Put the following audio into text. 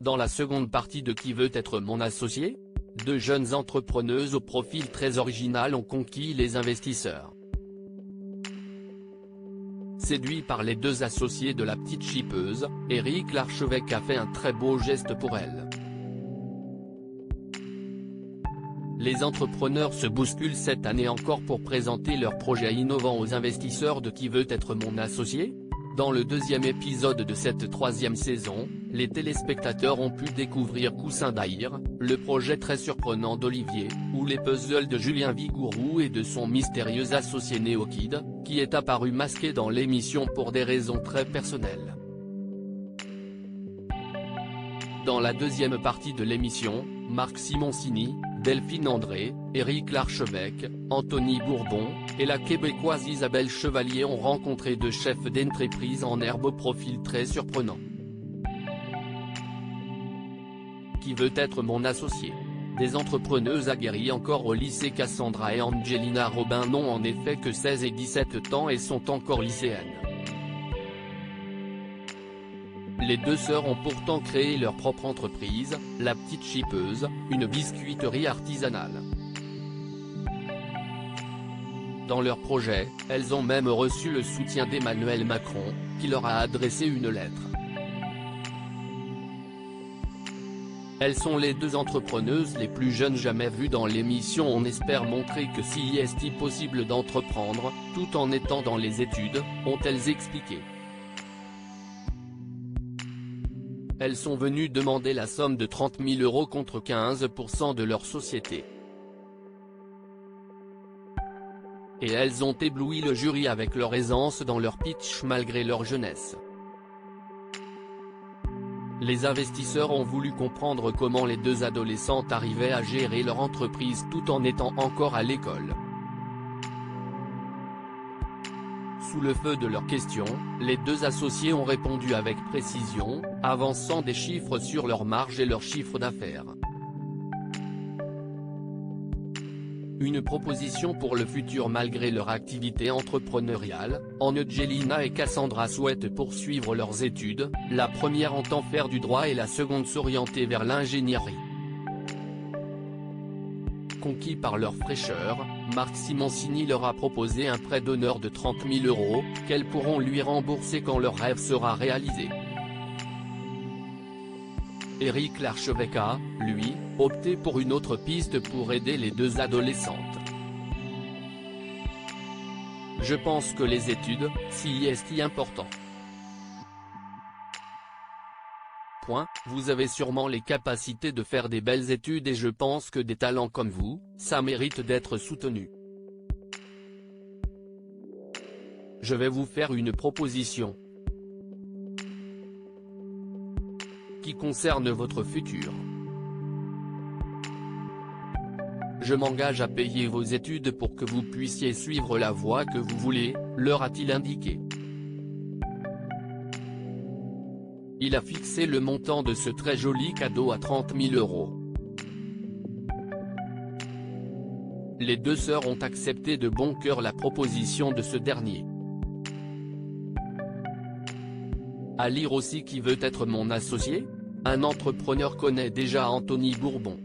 Dans la seconde partie de Qui veut être mon associé ? Deux jeunes entrepreneuses au profil très original ont conquis les investisseurs. Séduit par les deux associés de la petite chipeuse, Éric Larchevêque a fait un très beau geste pour elle. Les entrepreneurs se bousculent cette année encore pour présenter leurs projets innovants aux investisseurs de Qui veut être mon associé ? Dans le deuxième épisode de cette troisième saison, les téléspectateurs ont pu découvrir Coussin d'Aïr, le projet très surprenant d'Olivier, ou les puzzles de Julien Vigourou et de son mystérieux associé Néokid, qui est apparu masqué dans l'émission pour des raisons très personnelles. Dans la deuxième partie de l'émission, Marc Simoncini, Delphine André, Éric Larchevêque, Anthony Bourbon, et la québécoise Isabelle Chevalier ont rencontré deux chefs d'entreprise en herbe au profil très surprenant. Qui veut être mon associé ? Des entrepreneuses aguerries encore au lycée. Cassandra et Angelina Robin n'ont en effet que 16 et 17 ans et sont encore lycéennes. Les deux sœurs ont pourtant créé leur propre entreprise, La Petite Chipeuse, une biscuiterie artisanale. Dans leur projet, elles ont même reçu le soutien d'Emmanuel Macron, qui leur a adressé une lettre. Elles sont les deux entrepreneuses les plus jeunes jamais vues dans l'émission. On espère montrer que s'il est possible d'entreprendre, tout en étant dans les études, ont-elles expliqué. Elles sont venues demander la somme de 30 000 € contre 15% de leur société. Et elles ont ébloui le jury avec leur aisance dans leur pitch malgré leur jeunesse. Les investisseurs ont voulu comprendre comment les deux adolescentes arrivaient à gérer leur entreprise tout en étant encore à l'école. Sous le feu de leurs questions, les deux associés ont répondu avec précision, avançant des chiffres sur leur marge et leur chiffre d'affaires. Une proposition pour le futur malgré leur activité entrepreneuriale. Angelina et Cassandra souhaitent poursuivre leurs études, la première entend faire du droit et la seconde s'orienter vers l'ingénierie. Conquis par leur fraîcheur, Marc Simoncini leur a proposé un prêt d'honneur de 30 000 € qu'elles pourront lui rembourser quand leur rêve sera réalisé. Éric Larchevêque a, lui, opté pour une autre piste pour aider les deux adolescentes. Je pense que les études, si est important. Vous avez sûrement les capacités de faire des belles études et je pense que des talents comme vous, ça mérite d'être soutenu. Je vais vous faire une proposition qui concerne votre futur. Je m'engage à payer vos études pour que vous puissiez suivre la voie que vous voulez, leur a-t-il indiqué. Il a fixé le montant de ce très joli cadeau à 30 000 €. Les deux sœurs ont accepté de bon cœur la proposition de ce dernier. À lire aussi Qui veut être mon associé ? Un entrepreneur connaît déjà Anthony Bourbon.